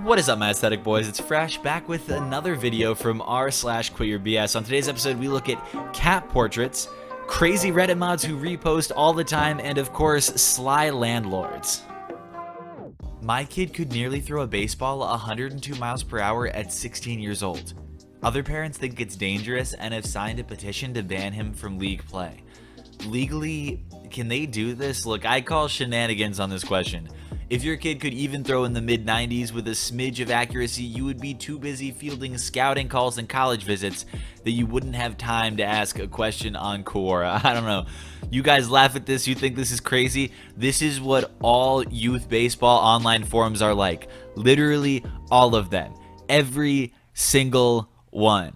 What is up, my aesthetic boys? It's Fresh, back with another video from r/QuitYourBS. On today's episode, we look at cat portraits, crazy Reddit mods who repost all the time, and of course, sly landlords. My kid could nearly throw a baseball 102 miles per hour at 16 years old. Other parents think it's dangerous and have signed a petition to ban him from league play. Legally, can they do this? Look, I call shenanigans on this question. If your kid could even throw in the mid-90s with a smidge of accuracy, you would be too busy fielding scouting calls and college visits that you wouldn't have time to ask a question on core. I don't know. You guys laugh at this, you think this is crazy? This is what all youth baseball online forums are like. Literally all of them. Every single one.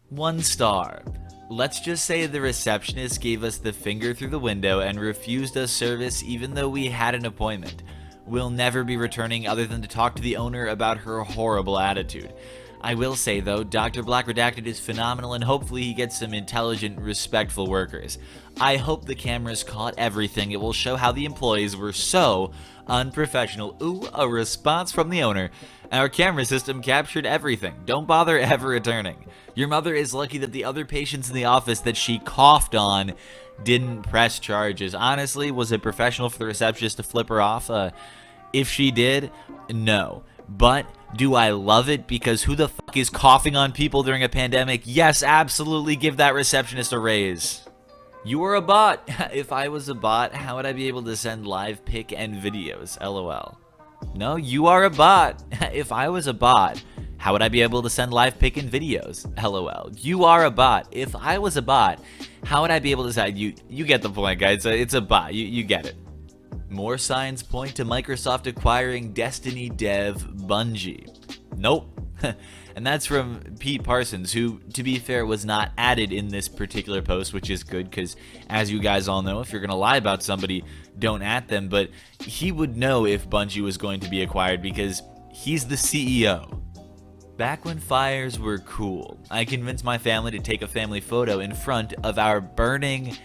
1 star. Let's just say the receptionist gave us the finger through the window and refused us service even though we had an appointment. We'll never be returning other than to talk to the owner about her horrible attitude. I will say though, Dr. Black Redacted is phenomenal and hopefully he gets some intelligent, respectful workers. I hope the cameras caught everything. It will show how the employees were so unprofessional. Ooh, a response from the owner. Our camera system captured everything. Don't bother ever returning. Your mother is lucky that the other patients in the office that she coughed on didn't press charges. Honestly, was it professional for the receptionist to flip her off? If she did, no. But do I love it? Because who the fuck is coughing on people during a pandemic? Yes, absolutely give that receptionist a raise. You are a bot. If I was a bot, how would I be able to send live pic and videos? LOL. No, you are a bot. If I was a bot, how would I be able to send live pic and videos? LOL. You are a bot. If I was a bot, how would I be able to say you get the point, guys. It's a bot. You get it. More signs point to Microsoft acquiring Destiny dev Bungie. Nope. And that's from Pete Parsons, who, to be fair, was not added in this particular post, which is good because, as you guys all know, if you're going to lie about somebody, don't at them. But he would know if Bungie was going to be acquired because he's the CEO. Back when fires were cool, I convinced my family to take a family photo in front of our burning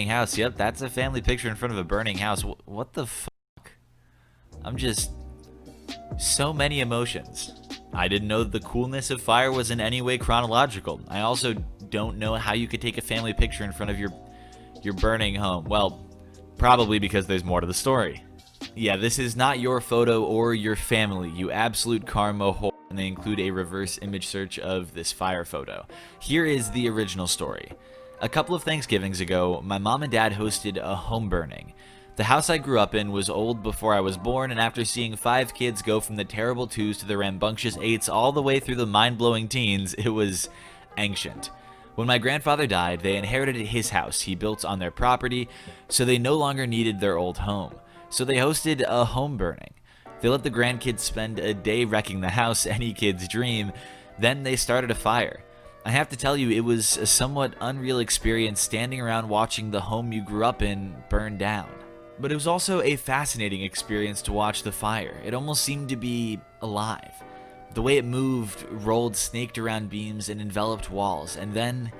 house. Yep, that's a family picture in front of a burning house. What the fuck? I'm just... so many emotions. I didn't know that the coolness of fire was in any way chronological. I also don't know how you could take a family picture in front of your burning home. Well, probably because there's more to the story. Yeah, this is not your photo or your family, you absolute karma whore. And they include a reverse image search of this fire photo. Here is the original story. A couple of Thanksgivings ago, my mom and dad hosted a home burning. The house I grew up in was old before I was born, and after seeing 5 kids go from the terrible 2s to the rambunctious 8s all the way through the mind-blowing teens, it was ancient. When my grandfather died, they inherited his house he built on their property, so they no longer needed their old home. So they hosted a home burning. They let the grandkids spend a day wrecking the house, any kid's dream, then they started a fire. I have to tell you, it was a somewhat unreal experience standing around watching the home you grew up in burn down. But it was also a fascinating experience to watch the fire. It almost seemed to be alive. The way it moved, rolled, snaked around beams, and enveloped walls. And then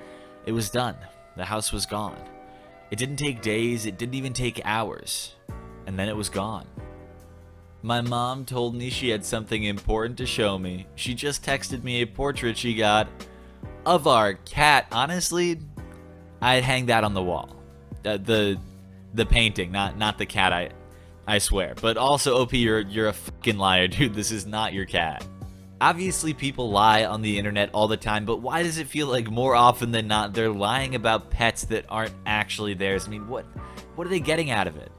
it was done. The house was gone. It didn't take days, it didn't even take hours. And then it was gone. My mom told me she had something important to show me. She just texted me a portrait she got of our cat. Honestly, I'd hang that on the wall. The painting, not the cat, I swear. But also, OP, you're a fucking liar, dude. This is not your cat. Obviously, people lie on the internet all the time, but why does it feel like more often than not they're lying about pets that aren't actually theirs? I mean, what are they getting out of it?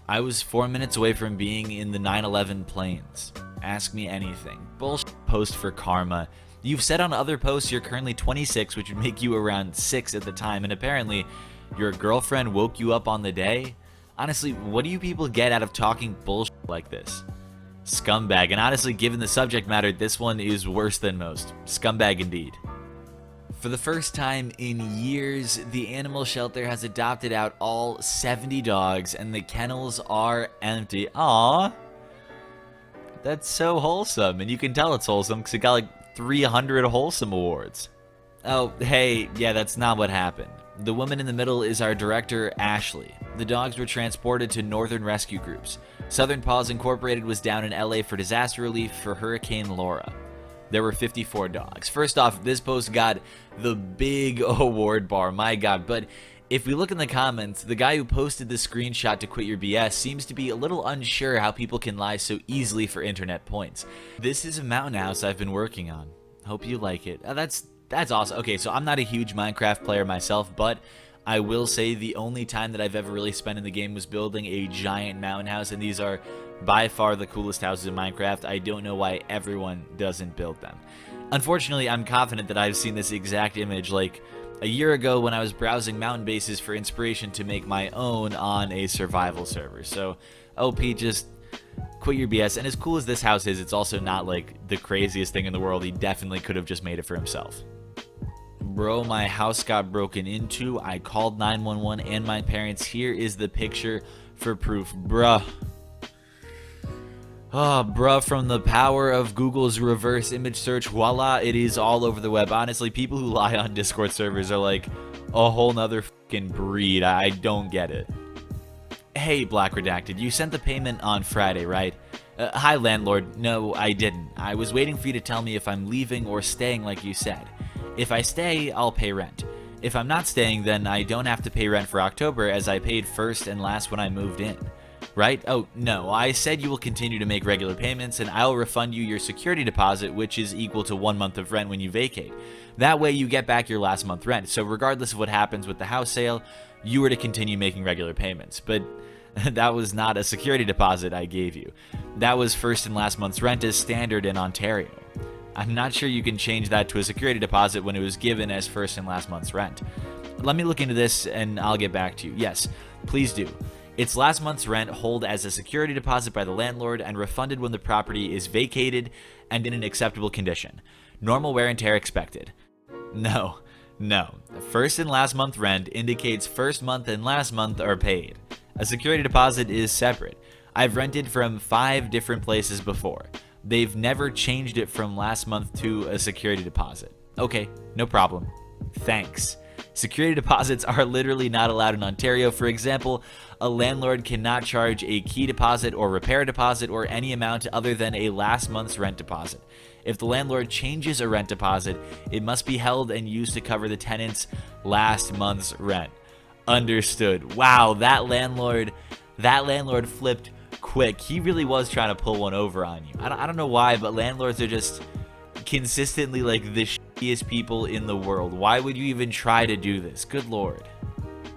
I was 4 minutes away from being in the 9/11 planes. Ask me anything. Bullshit post for karma. You've said on other posts you're currently 26, which would make you around 6 at the time, and apparently your girlfriend woke you up on the day? Honestly, what do you people get out of talking bullshit like this? Scumbag. And honestly, given the subject matter, this one is worse than most. Scumbag indeed. For the first time in years, the animal shelter has adopted out all 70 dogs and the kennels are empty. Aww. That's so wholesome. And you can tell it's wholesome because it got like 300 wholesome awards. Oh, hey, yeah, that's not what happened. The woman in the middle is our director, Ashley. The dogs were transported to Northern Rescue Groups. Southern Paws Incorporated was down in LA for disaster relief for Hurricane Laura. There were 54 dogs. First off, this post got the big award bar, my god, but if we look in the comments, the guy who posted the screenshot to Quit Your BS seems to be a little unsure how people can lie so easily for internet points. This is a mountain house I've been working on. Hope you like it. That's awesome. Okay, so I'm not a huge Minecraft player myself, but I will say the only time that I've ever really spent in the game was building a giant mountain house, and these are by far the coolest houses in Minecraft. I don't know why everyone doesn't build them. Unfortunately, I'm confident that I've seen this exact image like a year ago when I was browsing mountain bases for inspiration to make my own on a survival server. So, OP, just quit your BS. And as cool as this house is, it's also not like the craziest thing in the world. He definitely could have just made it for himself. Bro, my house got broken into. I called 911 and my parents. Here is the picture for proof. Bruh. Oh, bruh, from the power of Google's reverse image search, voila, it is all over the web. Honestly, people who lie on Discord servers are like a whole nother fucking breed. I don't get it. Hey, Black Redacted, you sent the payment on Friday, right? Hi, landlord. No, I didn't. I was waiting for you to tell me if I'm leaving or staying like you said. If I stay, I'll pay rent. If I'm not staying, then I don't have to pay rent for October as I paid first and last when I moved in. Right? Oh, no, I said you will continue to make regular payments and I'll refund you your security deposit, which is equal to 1 month of rent when you vacate. That way you get back your last month rent. So regardless of what happens with the house sale, you were to continue making regular payments. But that was not a security deposit I gave you. That was first and last month's rent as standard in Ontario. I'm not sure you can change that to a security deposit when it was given as first and last month's rent. Let me look into this and I'll get back to you. Yes, please do. It's last month's rent hold as a security deposit by the landlord and refunded when the property is vacated and in an acceptable condition. Normal wear and tear expected. No. First and last month rent indicates first month and last month are paid. A security deposit is separate. I've rented from 5 different places before. They've never changed it from last month to a security deposit. Okay, no problem. Thanks. Security deposits are literally not allowed in Ontario. For example, a landlord cannot charge a key deposit or repair deposit or any amount other than a last month's rent deposit. If the landlord changes a rent deposit, it must be held and used to cover the tenant's last month's rent. Understood. Wow, that landlord flipped quick. He really was trying to pull one over on you. I don't know why, but landlords are just consistently like the shittiest people in the world. Why would you even try to do this? Good lord.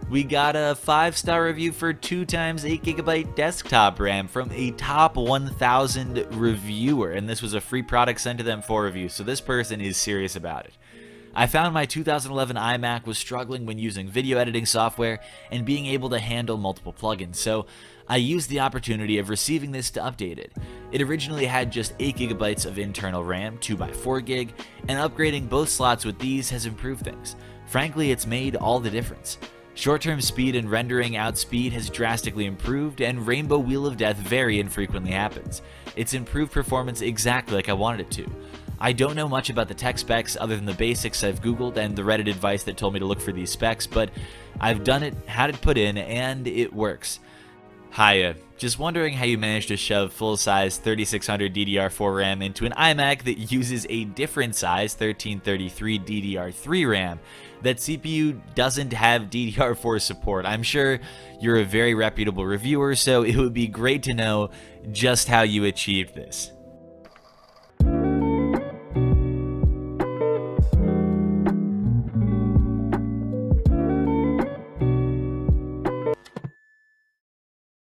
We got a 5-star review for 2x 8GB desktop RAM from a top 1000 reviewer, and this was a free product sent to them for review, so this person is serious about it. I found my 2011 iMac was struggling when using video editing software and being able to handle multiple plugins, so I used the opportunity of receiving this to update it. It originally had just 8GB of internal RAM, 2x4GB, and upgrading both slots with these has improved things. Frankly, it's made all the difference. Short-term speed and rendering out speed has drastically improved, and Rainbow Wheel of Death very infrequently happens. It's improved performance exactly like I wanted it to. I don't know much about the tech specs other than the basics I've googled and the Reddit advice that told me to look for these specs, but I've done it, had it put in, and it works. Hiya, just wondering how you managed to shove full-size 3600 DDR4 RAM into an iMac that uses a different size 1333 DDR3 RAM. That CPU doesn't have DDR4 support. I'm sure you're a very reputable reviewer, so it would be great to know just how you achieved this.